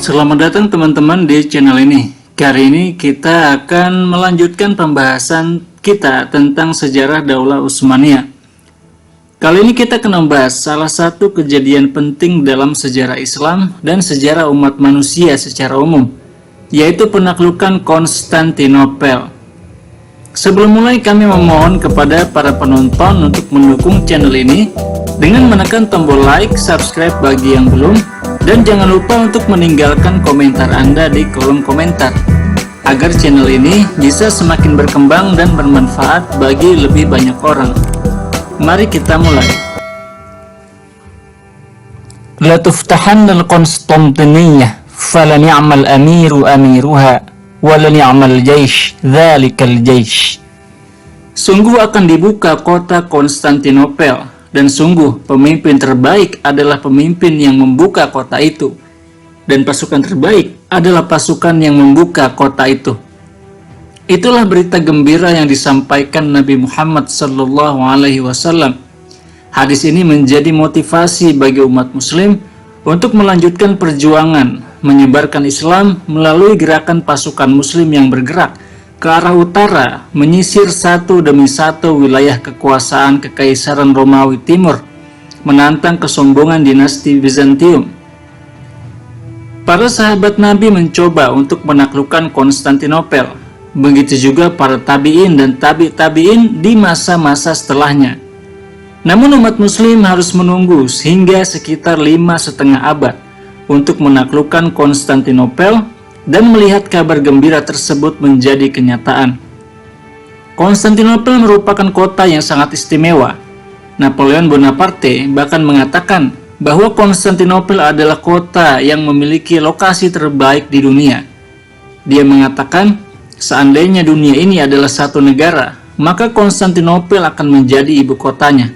Selamat datang teman-teman di channel ini. Kali ini kita akan melanjutkan pembahasan kita tentang sejarah Daulah Utsmaniyah. Kali ini kita akan membahas salah satu kejadian penting dalam sejarah Islam dan sejarah umat manusia secara umum, yaitu penaklukan Konstantinopel. Sebelum mulai, kami memohon kepada para penonton untuk mendukung channel ini dengan menekan tombol like, subscribe bagi yang belum, dan jangan lupa untuk meninggalkan komentar Anda di kolom komentar, agar channel ini bisa semakin berkembang dan bermanfaat bagi lebih banyak orang. Mari kita mulai. La tuftahanna al-Konstantiniyah, fala ni'mal amiru amiruha, wala ni'mal jaish, dhalikal jaish. Sungguh akan dibuka kota Konstantinopel, dan sungguh pemimpin terbaik adalah pemimpin yang membuka kota itu, dan pasukan terbaik adalah pasukan yang membuka kota itu. Itulah berita gembira yang disampaikan Nabi Muhammad SAW. Hadis ini menjadi motivasi bagi umat muslim untuk melanjutkan perjuangan menyebarkan Islam melalui gerakan pasukan muslim yang bergerak ke arah utara, menyisir satu demi satu wilayah kekuasaan Kekaisaran Romawi Timur, menantang kesombongan dinasti Bizantium. Para sahabat Nabi mencoba untuk menaklukkan Konstantinopel, begitu juga para tabi'in dan tabi'in di masa-masa setelahnya. Namun umat muslim harus menunggu hingga sekitar 5,5 abad untuk menaklukkan Konstantinopel dan melihat kabar gembira tersebut menjadi kenyataan. Konstantinopel merupakan kota yang sangat istimewa. Napoleon Bonaparte bahkan mengatakan bahwa Konstantinopel adalah kota yang memiliki lokasi terbaik di dunia. Dia mengatakan, seandainya dunia ini adalah satu negara, maka Konstantinopel akan menjadi ibu kotanya.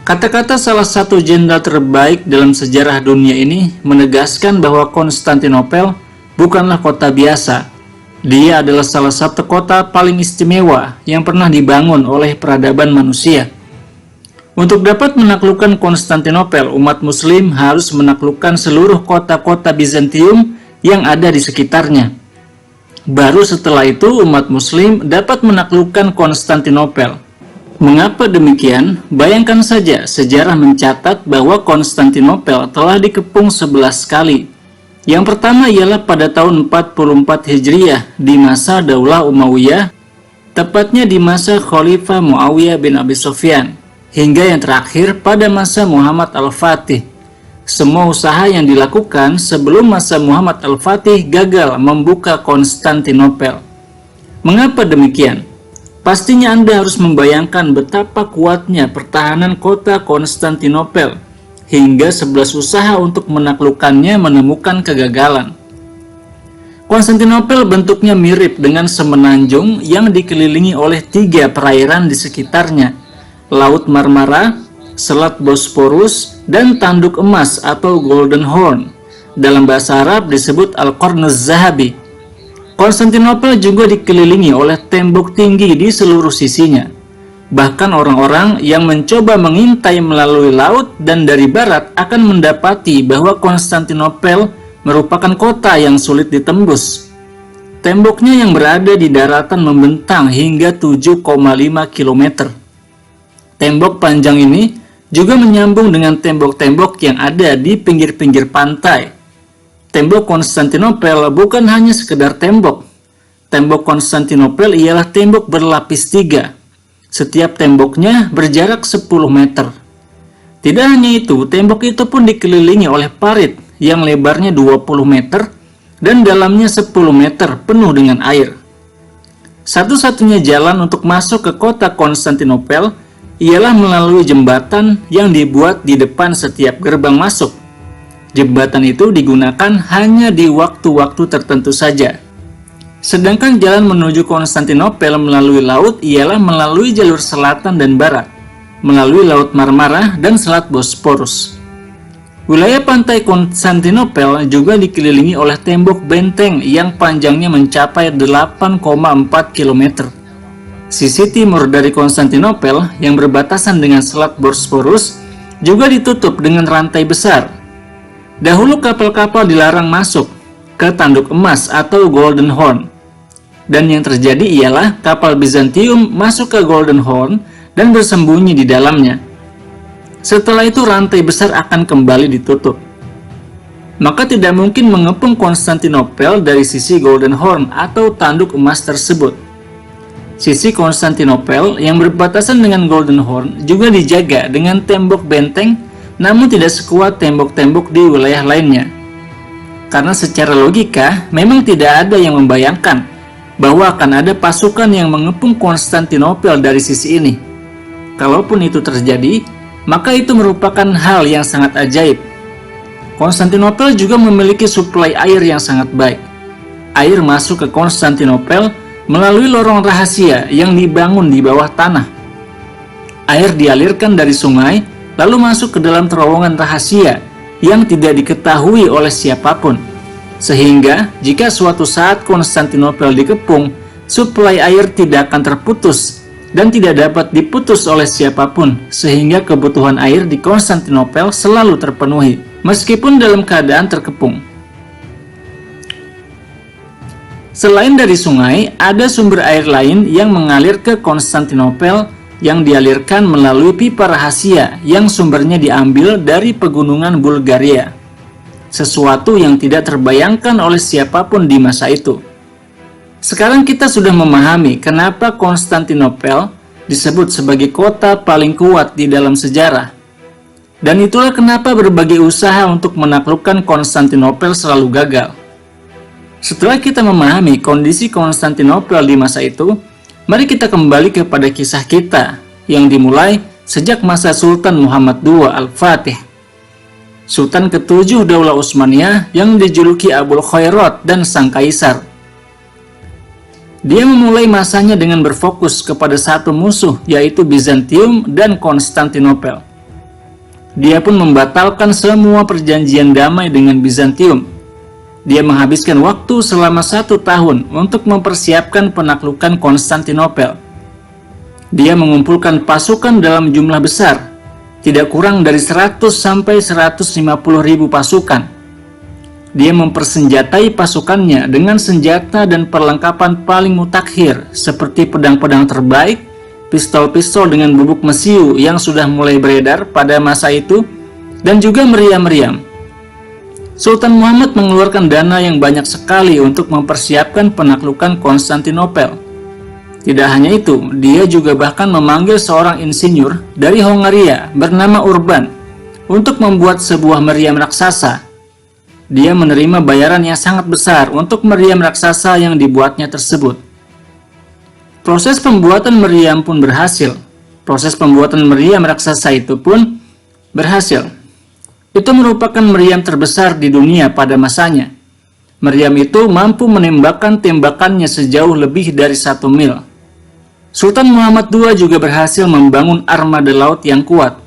Kata-kata salah satu jenderal terbaik dalam sejarah dunia ini menegaskan bahwa Konstantinopel bukanlah kota biasa. Dia adalah salah satu kota paling istimewa yang pernah dibangun oleh peradaban manusia. Untuk dapat menaklukkan Konstantinopel, umat muslim harus menaklukkan seluruh kota-kota Bizantium yang ada di sekitarnya. Baru setelah itu umat muslim dapat menaklukkan Konstantinopel. Mengapa demikian? Bayangkan saja, sejarah mencatat bahwa Konstantinopel telah dikepung 11 kali. Yang pertama ialah pada tahun 44 Hijriah di masa Daulah Umayyah, tepatnya di masa Khalifah Muawiyah bin Abi Sufyan, hingga yang terakhir pada masa Muhammad Al-Fatih. Semua usaha yang dilakukan sebelum masa Muhammad Al-Fatih gagal membuka Konstantinopel. Mengapa demikian? Pastinya Anda harus membayangkan betapa kuatnya pertahanan kota Konstantinopel, hingga 11 usaha untuk menaklukkannya menemukan kegagalan. Konstantinopel bentuknya mirip dengan semenanjung yang dikelilingi oleh 3 perairan di sekitarnya, Laut Marmara, Selat Bosporus, dan Tanduk Emas atau Golden Horn. Dalam bahasa Arab disebut Al-Qarn Az-Zahabi. Konstantinopel juga dikelilingi oleh tembok tinggi di seluruh sisinya. Bahkan orang-orang yang mencoba mengintai melalui laut dan dari barat akan mendapati bahwa Konstantinopel merupakan kota yang sulit ditembus. Temboknya yang berada di daratan membentang hingga 7,5 km. Tembok panjang ini juga menyambung dengan tembok-tembok yang ada di pinggir-pinggir pantai. Tembok Konstantinopel bukan hanya sekedar tembok. Tembok Konstantinopel ialah tembok berlapis 3. Setiap temboknya berjarak 10 meter. Tidak hanya itu, tembok itu pun dikelilingi oleh parit yang lebarnya 20 meter dan dalamnya 10 meter penuh dengan air. Satu-satunya jalan untuk masuk ke kota Konstantinopel ialah melalui jembatan yang dibuat di depan setiap gerbang masuk. Jembatan itu digunakan hanya di waktu-waktu tertentu saja. Sedangkan jalan menuju Konstantinopel melalui laut ialah melalui jalur selatan dan barat, melalui Laut Marmara dan Selat Bosporus. Wilayah pantai Konstantinopel juga dikelilingi oleh tembok benteng yang panjangnya mencapai 8,4 km. Sisi timur dari Konstantinopel yang berbatasan dengan Selat Bosporus juga ditutup dengan rantai besar. Dahulu kapal-kapal dilarang masuk ke tanduk emas atau Golden Horn. Dan yang terjadi ialah kapal Bizantium masuk ke Golden Horn dan bersembunyi di dalamnya. Setelah itu rantai besar akan kembali ditutup. Maka tidak mungkin mengepung Konstantinopel dari sisi Golden Horn atau tanduk emas tersebut. Sisi Konstantinopel yang berbatasan dengan Golden Horn juga dijaga dengan tembok benteng, namun tidak sekuat tembok-tembok di wilayah lainnya. Karena secara logika, memang tidak ada yang membayangkan bahwa akan ada pasukan yang mengepung Konstantinopel dari sisi ini. Kalaupun itu terjadi, maka itu merupakan hal yang sangat ajaib. Konstantinopel juga memiliki suplai air yang sangat baik. Air masuk ke Konstantinopel melalui lorong rahasia yang dibangun di bawah tanah. Air dialirkan dari sungai, lalu masuk ke dalam terowongan rahasia yang tidak diketahui oleh siapapun. Sehingga, jika suatu saat Konstantinopel dikepung, suplai air tidak akan terputus dan tidak dapat diputus oleh siapapun, sehingga kebutuhan air di Konstantinopel selalu terpenuhi, meskipun dalam keadaan terkepung. Selain dari sungai, ada sumber air lain yang mengalir ke Konstantinopel yang dialirkan melalui pipa rahasia yang sumbernya diambil dari pegunungan Bulgaria. Sesuatu yang tidak terbayangkan oleh siapapun di masa itu. Sekarang kita sudah memahami kenapa Konstantinopel disebut sebagai kota paling kuat di dalam sejarah. Dan itulah kenapa berbagai usaha untuk menaklukkan Konstantinopel selalu gagal. Setelah kita memahami kondisi Konstantinopel di masa itu, mari kita kembali kepada kisah kita yang dimulai sejak masa Sultan Muhammad II Al-Fatih, Sultan ke-7 Daulah Utsmaniyah yang dijuluki Abul Khairat dan Sang Kaisar. Dia memulai masanya dengan berfokus kepada satu musuh, yaitu Bizantium dan Konstantinopel. Dia pun membatalkan semua perjanjian damai dengan Bizantium. Dia menghabiskan waktu selama 1 tahun untuk mempersiapkan penaklukan Konstantinopel. Dia mengumpulkan pasukan dalam jumlah besar, tidak kurang dari 100 sampai 150 ribu pasukan. Dia mempersenjatai pasukannya dengan senjata dan perlengkapan paling mutakhir seperti pedang-pedang terbaik, pistol-pistol dengan bubuk mesiu yang sudah mulai beredar pada masa itu, dan juga meriam-meriam. Sultan Muhammad mengeluarkan dana yang banyak sekali untuk mempersiapkan penaklukan Konstantinopel. Tidak hanya itu, dia juga bahkan memanggil seorang insinyur dari Hongaria bernama Urban untuk membuat sebuah meriam raksasa. Dia menerima bayaran yang sangat besar untuk meriam raksasa yang dibuatnya tersebut. Proses pembuatan meriam pun berhasil. Proses pembuatan meriam raksasa itu pun berhasil. Itu merupakan meriam terbesar di dunia pada masanya. Meriam itu mampu menembakkan tembakannya sejauh lebih dari 1 mil. Sultan Muhammad II juga berhasil membangun armada laut yang kuat.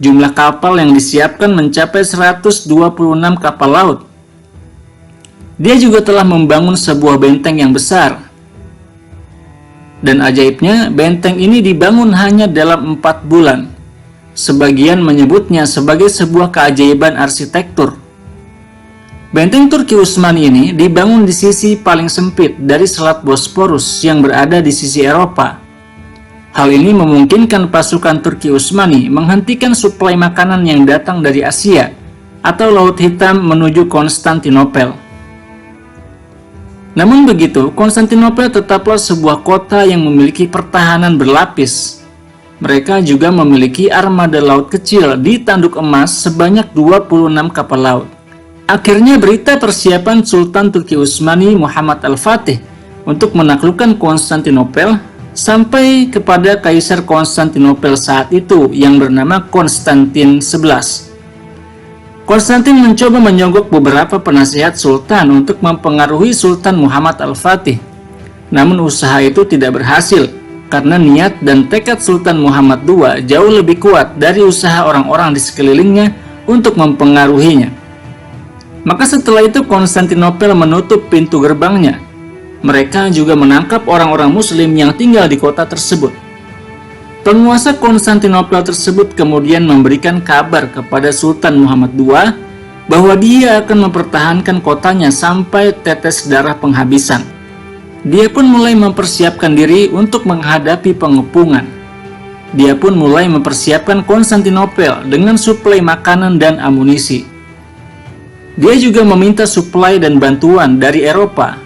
Jumlah kapal yang disiapkan mencapai 126 kapal laut. Dia juga telah membangun sebuah benteng yang besar. Dan ajaibnya, benteng ini dibangun hanya dalam 4 bulan. Sebagian menyebutnya sebagai sebuah keajaiban arsitektur. Benteng Turki Utsmani ini dibangun di sisi paling sempit dari Selat Bosporus yang berada di sisi Eropa. Hal ini memungkinkan pasukan Turki Utsmani menghentikan suplai makanan yang datang dari Asia atau Laut Hitam menuju Konstantinopel. Namun begitu, Konstantinopel tetaplah sebuah kota yang memiliki pertahanan berlapis. Mereka juga memiliki armada laut kecil di tanduk emas sebanyak 26 kapal laut. Akhirnya berita persiapan Sultan Turki Utsmani Muhammad Al-Fatih untuk menaklukkan Konstantinopel sampai kepada Kaisar Konstantinopel saat itu yang bernama Konstantin XI. Konstantin mencoba menyogok beberapa penasihat sultan untuk mempengaruhi Sultan Muhammad Al-Fatih. Namun usaha itu tidak berhasil karena niat dan tekad Sultan Muhammad II jauh lebih kuat dari usaha orang-orang di sekelilingnya untuk mempengaruhinya. Maka setelah itu Konstantinopel menutup pintu gerbangnya. Mereka juga menangkap orang-orang muslim yang tinggal di kota tersebut. Penguasa Konstantinopel tersebut kemudian memberikan kabar kepada Sultan Muhammad II bahwa dia akan mempertahankan kotanya sampai tetes darah penghabisan. Dia pun mulai mempersiapkan diri untuk menghadapi pengepungan. Dia pun mulai mempersiapkan Konstantinopel dengan suplai makanan dan amunisi. Dia juga meminta suplai dan bantuan dari Eropa.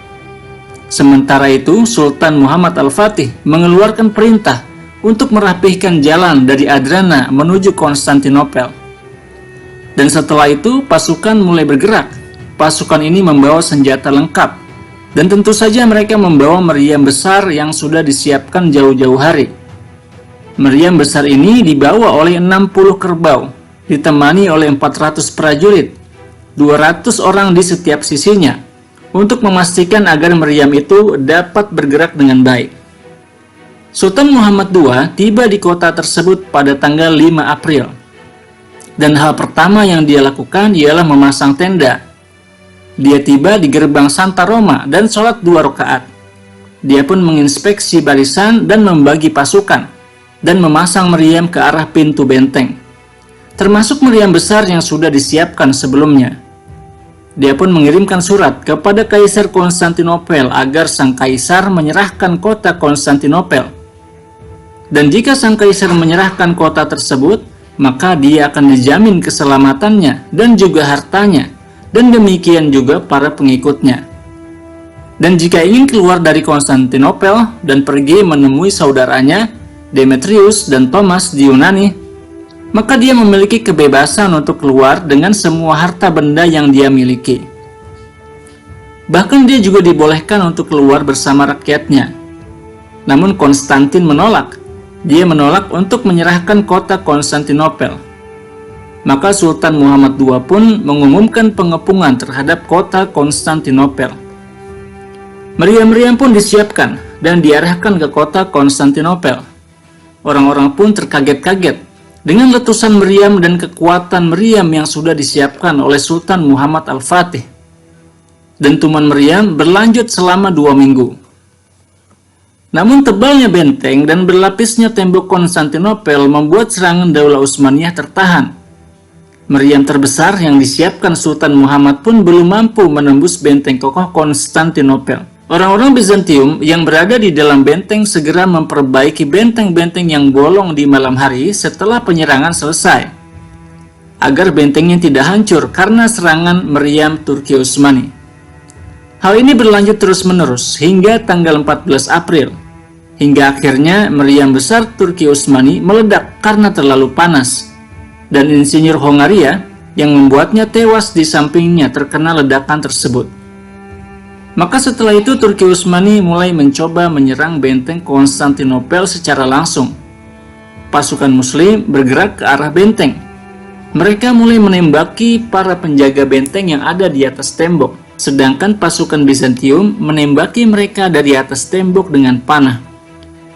Sementara itu, Sultan Muhammad Al-Fatih mengeluarkan perintah untuk merapihkan jalan dari Adrana menuju Konstantinopel. Dan setelah itu, pasukan mulai bergerak. Pasukan ini membawa senjata lengkap, dan tentu saja mereka membawa meriam besar yang sudah disiapkan jauh-jauh hari. Meriam besar ini dibawa oleh 60 kerbau, ditemani oleh 400 prajurit, 200 orang di setiap sisinya, untuk memastikan agar meriam itu dapat bergerak dengan baik. Sultan Muhammad II tiba di kota tersebut pada tanggal 5 April. Dan hal pertama yang dia lakukan ialah memasang tenda. Dia tiba di gerbang Santa Roma dan sholat 2 rakaat. Dia pun menginspeksi barisan dan membagi pasukan, dan memasang meriam ke arah pintu benteng, termasuk meriam besar yang sudah disiapkan sebelumnya. Dia pun mengirimkan surat kepada Kaisar Konstantinopel agar sang kaisar menyerahkan kota Konstantinopel. Dan jika sang kaisar menyerahkan kota tersebut, maka dia akan dijamin keselamatannya dan juga hartanya, dan demikian juga para pengikutnya. Dan jika ingin keluar dari Konstantinopel dan pergi menemui saudaranya, Demetrius dan Thomas di Yunani, maka dia memiliki kebebasan untuk keluar dengan semua harta benda yang dia miliki. Bahkan dia juga dibolehkan untuk keluar bersama rakyatnya. Namun Konstantin menolak. Dia menolak untuk menyerahkan kota Konstantinopel. Maka Sultan Muhammad II pun mengumumkan pengepungan terhadap kota Konstantinopel. Meriam-meriam pun disiapkan dan diarahkan ke kota Konstantinopel. Orang-orang pun terkaget-kaget dengan letusan meriam dan kekuatan meriam yang sudah disiapkan oleh Sultan Muhammad Al-Fatih. Dentuman meriam berlanjut selama 2 minggu. Namun tebalnya benteng dan berlapisnya tembok Konstantinopel membuat serangan Daulah Utsmaniyah tertahan. Meriam terbesar yang disiapkan Sultan Muhammad pun belum mampu menembus benteng kokoh Konstantinopel. Orang-orang Bizantium yang berada di dalam benteng segera memperbaiki benteng-benteng yang bolong di malam hari setelah penyerangan selesai, agar bentengnya tidak hancur karena serangan meriam Turki Utsmani. Hal ini berlanjut terus-menerus hingga tanggal 14 April, hingga akhirnya meriam besar Turki Utsmani meledak karena terlalu panas, dan insinyur Hongaria yang membuatnya tewas di sampingnya terkena ledakan tersebut. Maka setelah itu Turki Utsmani mulai mencoba menyerang benteng Konstantinopel secara langsung. Pasukan Muslim bergerak ke arah benteng. Mereka mulai menembaki para penjaga benteng yang ada di atas tembok, sedangkan pasukan Bizantium menembaki mereka dari atas tembok dengan panah.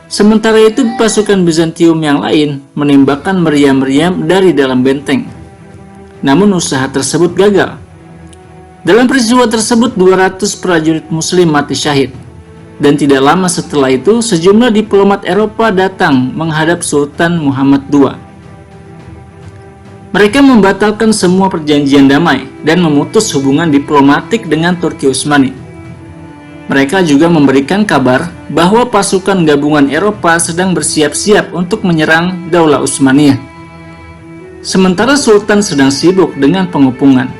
Sementara itu pasukan Bizantium yang lain menembakkan meriam-meriam dari dalam benteng. Namun usaha tersebut gagal. Dalam peristiwa tersebut 200 prajurit Muslim mati syahid. Dan tidak lama setelah itu sejumlah diplomat Eropa datang menghadap Sultan Muhammad II. Mereka membatalkan semua perjanjian damai dan memutus hubungan diplomatik dengan Turki Utsmani. Mereka juga memberikan kabar bahwa pasukan gabungan Eropa sedang bersiap-siap untuk menyerang Daulah Utsmaniyah. Sementara Sultan sedang sibuk dengan pengepungan.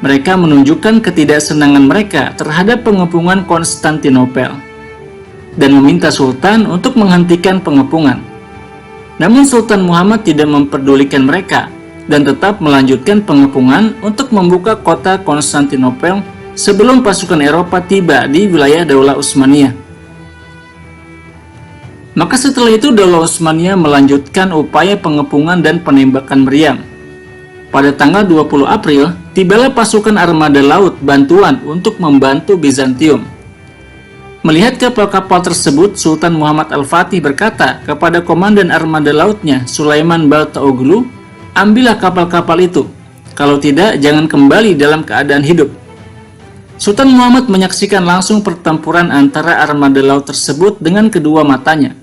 Mereka menunjukkan ketidaksenangan mereka terhadap pengepungan Konstantinopel dan meminta Sultan untuk menghentikan pengepungan. Namun Sultan Muhammad tidak memperdulikan mereka dan tetap melanjutkan pengepungan untuk membuka kota Konstantinopel sebelum pasukan Eropa tiba di wilayah Daulah Utsmaniyah. Maka setelah itu Daulah Utsmaniyah melanjutkan upaya pengepungan dan penembakan meriam. Pada tanggal 20 April, tibalah pasukan armada laut bantuan untuk membantu Bizantium. Melihat kapal-kapal tersebut, Sultan Muhammad Al-Fatih berkata kepada komandan armada lautnya, Sulaiman Baltaoglu, "Ambillah kapal-kapal itu, kalau tidak jangan kembali dalam keadaan hidup." Sultan Muhammad menyaksikan langsung pertempuran antara armada laut tersebut dengan kedua matanya.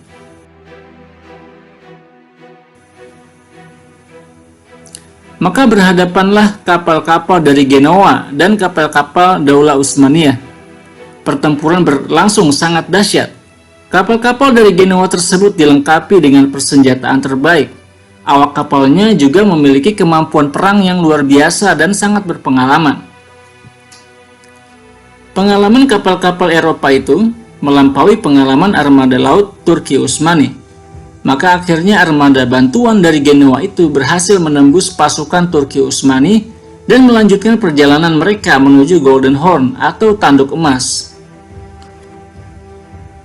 Maka berhadapanlah kapal-kapal dari Genoa dan kapal-kapal Daulah Utsmaniyah. Pertempuran berlangsung sangat dahsyat. Kapal-kapal dari Genoa tersebut dilengkapi dengan persenjataan terbaik. Awak kapalnya juga memiliki kemampuan perang yang luar biasa dan sangat berpengalaman. Pengalaman kapal-kapal Eropa itu melampaui pengalaman armada laut Turki Utsmani. Maka akhirnya armada bantuan dari Genoa itu berhasil menembus pasukan Turki Utsmani dan melanjutkan perjalanan mereka menuju Golden Horn atau Tanduk Emas.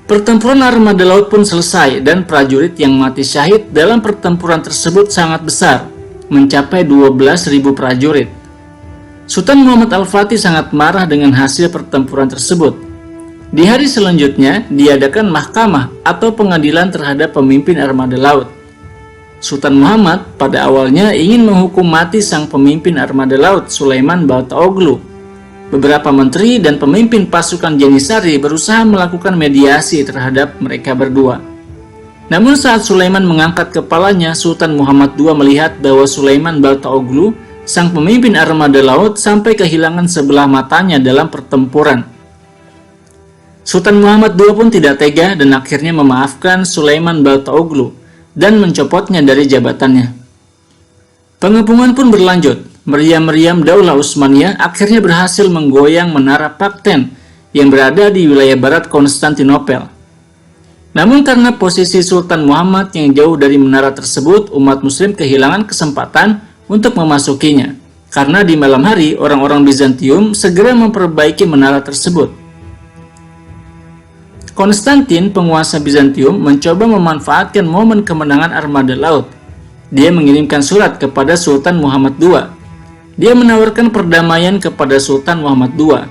Pertempuran armada laut pun selesai dan prajurit yang mati syahid dalam pertempuran tersebut sangat besar, mencapai 12.000 prajurit. Sultan Muhammad Al-Fatih sangat marah dengan hasil pertempuran tersebut. Di hari selanjutnya, diadakan mahkamah atau pengadilan terhadap pemimpin armada laut. Sultan Muhammad pada awalnya ingin menghukum mati sang pemimpin armada laut, Sulaiman Baltaoglu. Beberapa menteri dan pemimpin pasukan Janisari berusaha melakukan mediasi terhadap mereka berdua. Namun saat Sulaiman mengangkat kepalanya, Sultan Muhammad II melihat bahwa Sulaiman Baltaoglu, sang pemimpin armada laut, sampai kehilangan sebelah matanya dalam pertempuran. Sultan Muhammad II pun tidak tega dan akhirnya memaafkan Sulaiman Baltaoglu dan mencopotnya dari jabatannya. Pengepungan pun berlanjut. Meriam-meriam Daulah Utsmaniyah akhirnya berhasil menggoyang menara Pakten yang berada di wilayah barat Konstantinopel. Namun karena posisi Sultan Muhammad yang jauh dari menara tersebut, umat muslim kehilangan kesempatan untuk memasukinya. Karena di malam hari, orang-orang Bizantium segera memperbaiki menara tersebut. Konstantin, penguasa Bizantium, mencoba memanfaatkan momen kemenangan armada laut. Dia mengirimkan surat kepada Sultan Muhammad II. Dia menawarkan perdamaian kepada Sultan Muhammad II.